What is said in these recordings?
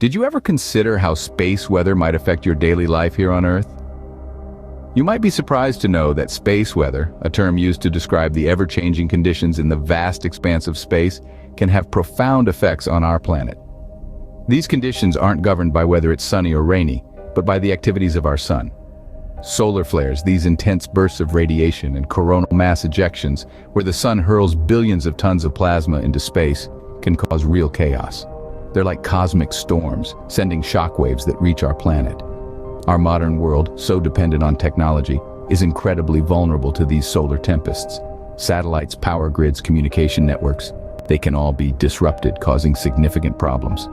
Did you ever consider how space weather might affect your daily life here on Earth? You might be surprised to know that space weather, a term used to describe the ever-changing conditions in the vast expanse of space, can have profound effects on our planet. These conditions aren't governed by whether it's sunny or rainy, but by the activities of our sun. Solar flares, these intense bursts of radiation, and coronal mass ejections, where the sun hurls billions of tons of plasma into space, can cause real chaos. They're like cosmic storms, sending shockwaves that reach our planet. Our modern world, so dependent on technology, is incredibly vulnerable to these solar tempests. Satellites, power grids, communication networks, they can all be disrupted, causing significant problems.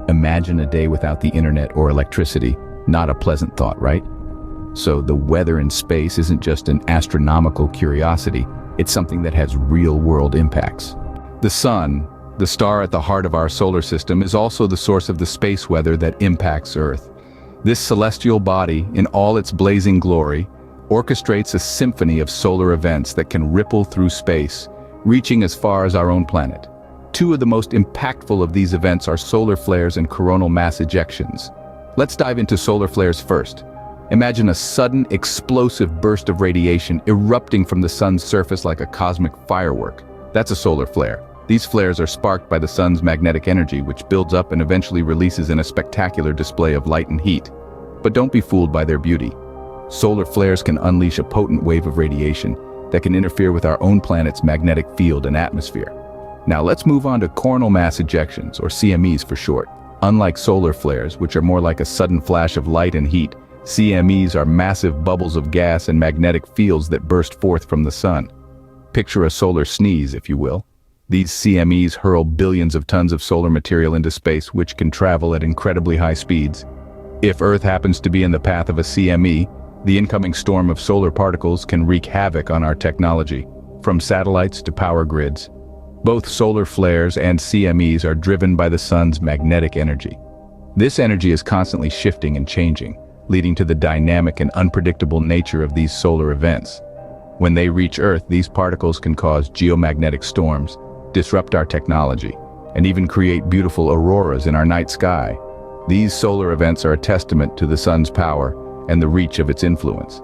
Imagine a day without the internet or electricity. Not a pleasant thought, right? So the weather in space isn't just an astronomical curiosity, it's something that has real-world impacts. The sun, the star at the heart of our solar system, is also the source of the space weather that impacts Earth. This celestial body, in all its blazing glory, orchestrates a symphony of solar events that can ripple through space, reaching as far as our own planet. Two of the most impactful of these events are solar flares and coronal mass ejections. Let's dive into solar flares first. Imagine a sudden, explosive burst of radiation erupting from the sun's surface like a cosmic firework. That's a solar flare. These flares are sparked by the sun's magnetic energy, which builds up and eventually releases in a spectacular display of light and heat. But don't be fooled by their beauty. Solar flares can unleash a potent wave of radiation that can interfere with our own planet's magnetic field and atmosphere. Now let's move on to coronal mass ejections, or CMEs for short. Unlike solar flares, which are more like a sudden flash of light and heat, CMEs are massive bubbles of gas and magnetic fields that burst forth from the sun. Picture a solar sneeze, if you will. These CMEs hurl billions of tons of solar material into space, which can travel at incredibly high speeds. If Earth happens to be in the path of a CME, the incoming storm of solar particles can wreak havoc on our technology, from satellites to power grids. Both solar flares and CMEs are driven by the sun's magnetic energy. This energy is constantly shifting and changing, leading to the dynamic and unpredictable nature of these solar events. When they reach Earth, these particles can cause geomagnetic storms, disrupt our technology, and even create beautiful auroras in our night sky. These solar events are a testament to the sun's power and the reach of its influence.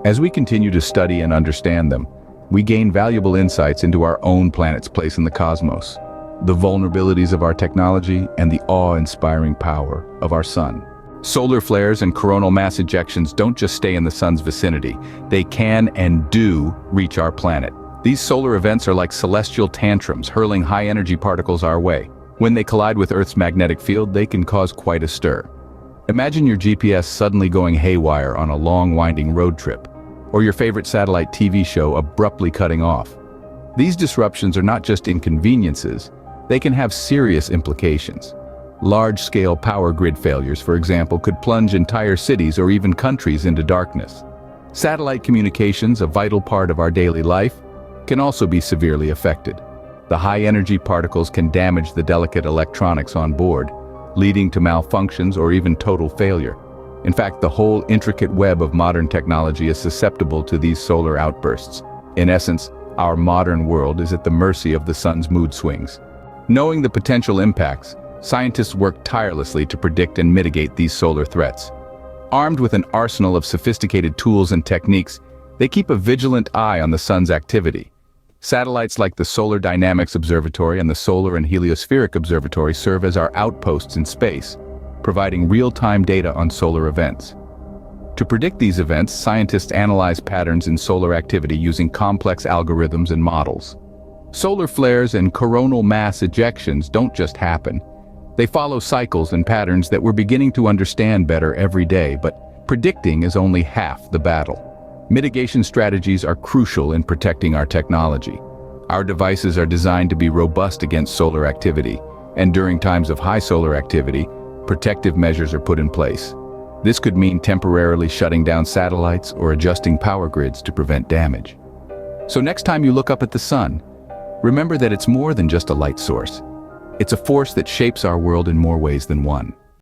As we continue to study and understand them, we gain valuable insights into our own planet's place in the cosmos, the vulnerabilities of our technology, and the awe-inspiring power of our sun. Solar flares and coronal mass ejections don't just stay in the sun's vicinity. They can and do reach our planet. These solar events are like celestial tantrums, hurling high-energy particles our way. When they collide with Earth's magnetic field, they can cause quite a stir. Imagine your GPS suddenly going haywire on a long, winding road trip, or your favorite satellite TV show abruptly cutting off. These disruptions are not just inconveniences, they can have serious implications. Large-scale power grid failures, for example, could plunge entire cities or even countries into darkness. Satellite communications, a vital part of our daily life, can also be severely affected. The high-energy particles can damage the delicate electronics on board, leading to malfunctions or even total failure. In fact, the whole intricate web of modern technology is susceptible to these solar outbursts. In essence, our modern world is at the mercy of the sun's mood swings. Knowing the potential impacts, scientists work tirelessly to predict and mitigate these solar threats. Armed with an arsenal of sophisticated tools and techniques, they keep a vigilant eye on the sun's activity. Satellites like the Solar Dynamics Observatory and the Solar and Heliospheric Observatory serve as our outposts in space, providing real-time data on solar events. To predict these events, scientists analyze patterns in solar activity using complex algorithms and models. Solar flares and coronal mass ejections don't just happen. They follow cycles and patterns that we're beginning to understand better every day, but predicting is only half the battle. Mitigation strategies are crucial in protecting our technology. Our devices are designed to be robust against solar activity, and during times of high solar activity, protective measures are put in place. This could mean temporarily shutting down satellites or adjusting power grids to prevent damage. So next time you look up at the sun, remember that it's more than just a light source. It's a force that shapes our world in more ways than one.